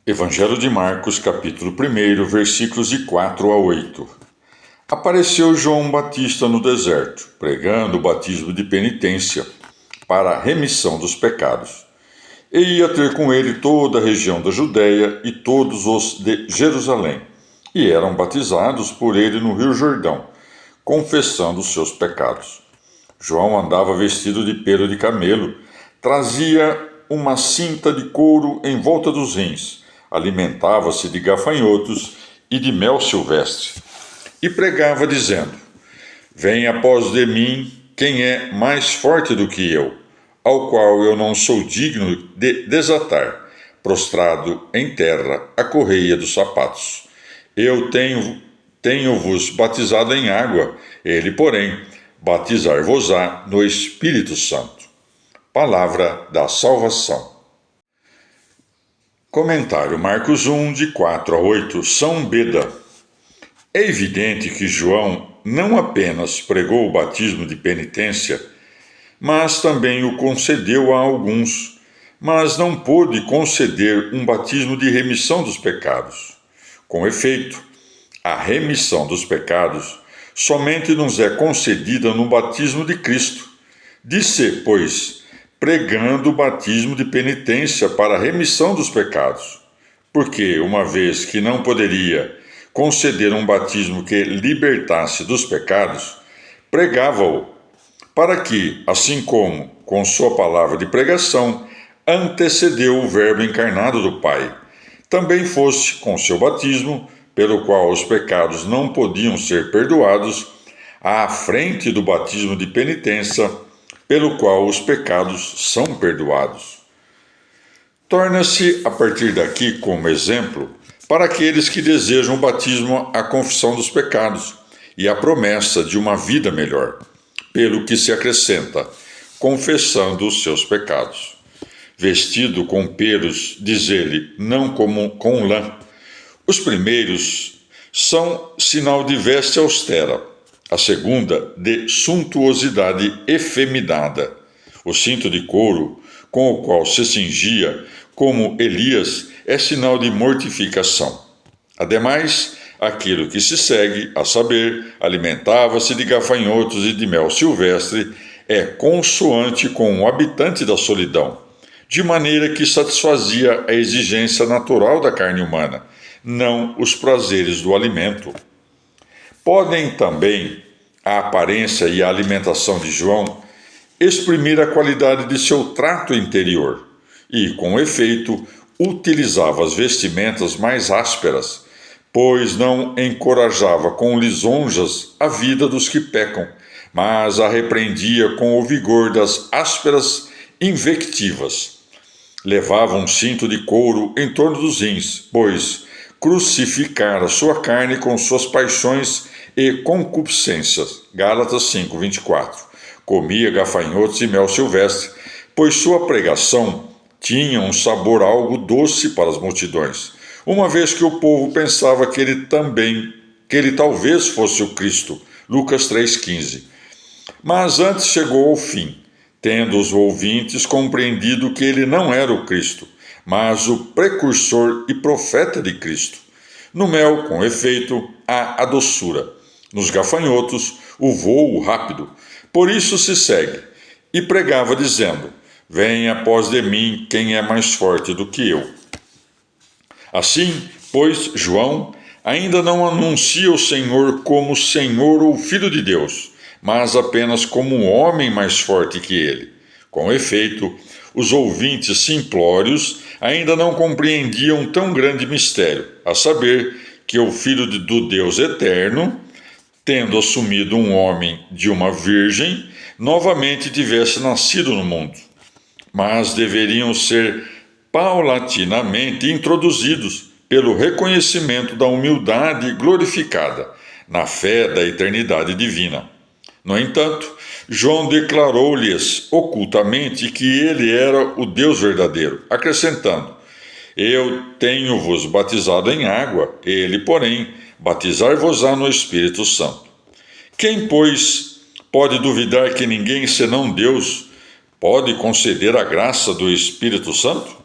Evangelho de Marcos, capítulo 1, versículos de 4 a 8. Apareceu João Batista no deserto, pregando o batismo de penitência para a remissão dos pecados. E ia ter com ele toda a região da Judéia e todos os de Jerusalém, e eram batizados por ele no Rio Jordão, confessando os seus pecados. João andava vestido de pelo de camelo, trazia uma cinta de couro em volta dos rins, alimentava-se de gafanhotos e de mel silvestre, e pregava dizendo: Vem após de mim quem é mais forte do que eu, ao qual eu não sou digno de desatar, prostrado em terra, a correia dos sapatos. Eu tenho-vos batizado em água, ele, porém, batizar-vos-á no Espírito Santo. Palavra da salvação. Comentário Marcos 1, de 4 a 8, São Beda. É evidente que João não apenas pregou o batismo de penitência, mas também o concedeu a alguns, mas não pôde conceder um batismo de remissão dos pecados. Com efeito, a remissão dos pecados somente nos é concedida no batismo de Cristo. Disse, pois, pregando o batismo de penitência para a remissão dos pecados, porque, uma vez que não poderia conceder um batismo que libertasse dos pecados, pregava-o, para que, assim como, com sua palavra de pregação, antecedeu o Verbo encarnado do Pai, também fosse, com seu batismo, pelo qual os pecados não podiam ser perdoados, à frente do batismo de penitência, pelo qual os pecados são perdoados. Torna-se, a partir daqui, como exemplo para aqueles que desejam o batismo, a confissão dos pecados e a promessa de uma vida melhor, pelo que se acrescenta, confessando os seus pecados. Vestido com pelos, diz ele, não como com lã. Os primeiros são sinal de veste austera, a segunda de suntuosidade efeminada. O cinto de couro com o qual se cingia, como Elias, é sinal de mortificação. Ademais, aquilo que se segue, a saber, alimentava-se de gafanhotos e de mel silvestre, é consoante com o habitante da solidão, de maneira que satisfazia a exigência natural da carne humana, não os prazeres do alimento. Podem também a aparência e a alimentação de João exprimir a qualidade de seu trato interior e, com efeito, utilizava as vestimentas mais ásperas, pois não encorajava com lisonjas a vida dos que pecam, mas a repreendia com o vigor das ásperas invectivas. Levava um cinto de couro em torno dos rins, pois crucificara sua carne com suas paixões e concupiscências. Gálatas 5, 24. Comia gafanhotos e mel silvestre, pois sua pregação tinha um sabor algo doce para as multidões, uma vez que o povo pensava que ele talvez fosse o Cristo. Lucas 3,15. Mas antes chegou ao fim, tendo os ouvintes compreendido que ele não era o Cristo, mas o precursor e profeta de Cristo. No mel, com efeito, há a doçura. Nos gafanhotos, o vôo rápido. Por isso se segue. E pregava dizendo: Vem após de mim quem é mais forte do que eu. Assim, pois, João ainda não anuncia o Senhor como Senhor ou Filho de Deus, mas apenas como um homem mais forte que ele. Com efeito, os ouvintes simplórios ainda não compreendiam tão grande mistério, a saber, que o Filho do Deus eterno, tendo assumido um homem de uma virgem, novamente tivesse nascido no mundo. Mas deveriam ser paulatinamente introduzidos pelo reconhecimento da humildade glorificada na fé da eternidade divina. No entanto, João declarou-lhes ocultamente que ele era o Deus verdadeiro, acrescentando: Eu tenho-vos batizado em água, ele, porém, batizar-vos-á no Espírito Santo. Quem, pois, pode duvidar que ninguém senão Deus pode conceder a graça do Espírito Santo?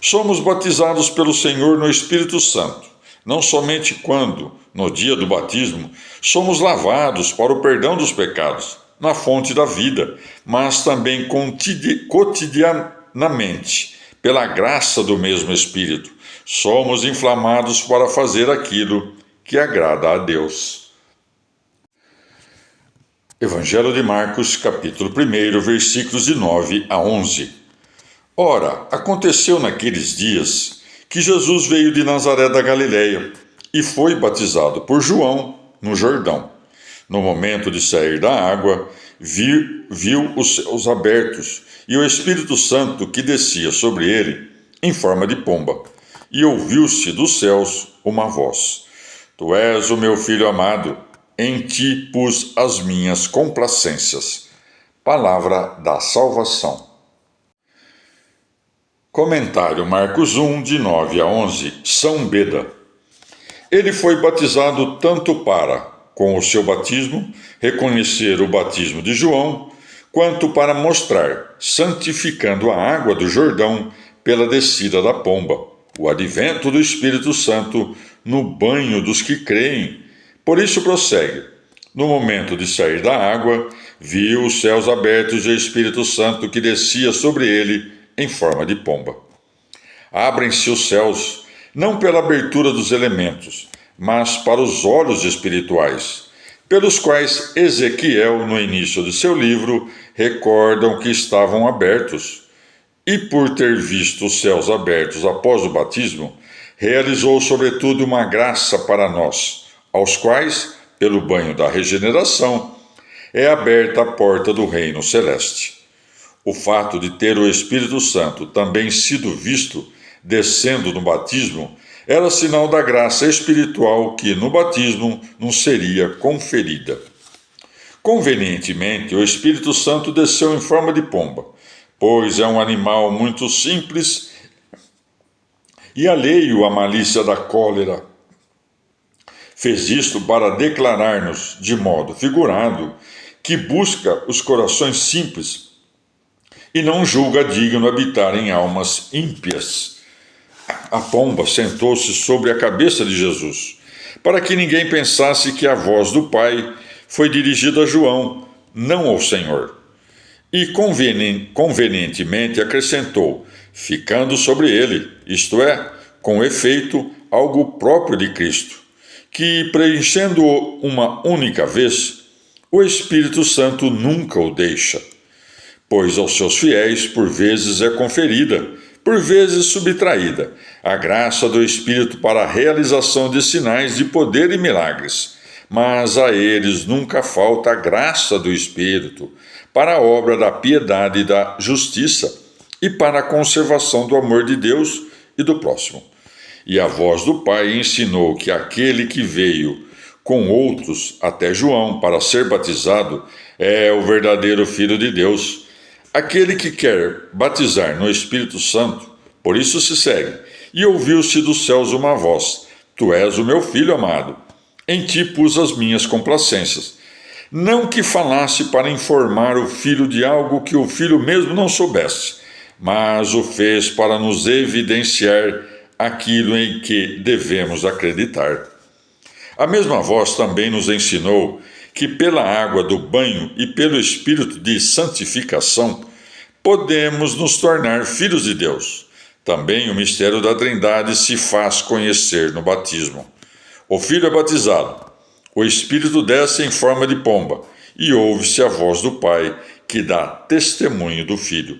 Somos batizados pelo Senhor no Espírito Santo, não somente quando, no dia do batismo, somos lavados para o perdão dos pecados, na fonte da vida, mas também cotidianamente, pela graça do mesmo Espírito, somos inflamados para fazer aquilo que agrada a Deus. Evangelho de Marcos, capítulo 1, versículos de 9 a 11. Ora, aconteceu naqueles dias que Jesus veio de Nazaré da Galileia e foi batizado por João no Jordão. No momento de sair da água, viu os céus abertos e o Espírito Santo que descia sobre ele em forma de pomba. E ouviu-se dos céus uma voz: Tu és o meu filho amado, em ti pus as minhas complacências. Palavra da salvação. Comentário Marcos 1, de 9 a 11, São Beda. Ele foi batizado tanto para, com o seu batismo, reconhecer o batismo de João, quanto para mostrar, santificando a água do Jordão pela descida da pomba, o advento do Espírito Santo no banho dos que creem. Por isso prossegue. No momento de sair da água, viu os céus abertos e o Espírito Santo que descia sobre ele em forma de pomba. Abrem-se os céus, não pela abertura dos elementos, mas para os olhos espirituais, pelos quais Ezequiel, no início de seu livro, recordam que estavam abertos. E por ter visto os céus abertos após o batismo, realizou sobretudo uma graça para nós, aos quais, pelo banho da regeneração, é aberta a porta do reino celeste. O fato de ter o Espírito Santo também sido visto descendo no batismo era sinal da graça espiritual que no batismo nos seria conferida. Convenientemente, o Espírito Santo desceu em forma de pomba, pois é um animal muito simples e alheio à malícia da cólera. Fez isto para declarar-nos, de modo figurado, que busca os corações simples e não julga digno habitar em almas ímpias. A pomba sentou-se sobre a cabeça de Jesus, para que ninguém pensasse que a voz do Pai foi dirigida a João, não ao Senhor. E convenientemente acrescentou, ficando sobre ele, isto é, com efeito, algo próprio de Cristo, que, preenchendo-o uma única vez, o Espírito Santo nunca o deixa, pois aos seus fiéis por vezes é conferida, por vezes subtraída, a graça do Espírito para a realização de sinais de poder e milagres, mas a eles nunca falta a graça do Espírito para a obra da piedade e da justiça e para a conservação do amor de Deus e do próximo. E a voz do Pai ensinou que aquele que veio com outros até João para ser batizado é o verdadeiro Filho de Deus. Aquele que quer batizar no Espírito Santo, por isso se segue. E ouviu-se dos céus uma voz: Tu és o meu Filho amado, em ti pus as minhas complacências. Não que falasse para informar o Filho de algo que o Filho mesmo não soubesse, mas o fez para nos evidenciar aquilo em que devemos acreditar. A mesma voz também nos ensinou que pela água do banho e pelo Espírito de santificação podemos nos tornar filhos de Deus. Também o mistério da Trindade se faz conhecer no batismo. O Filho é batizado, o Espírito desce em forma de pomba e ouve-se a voz do Pai que dá testemunho do Filho.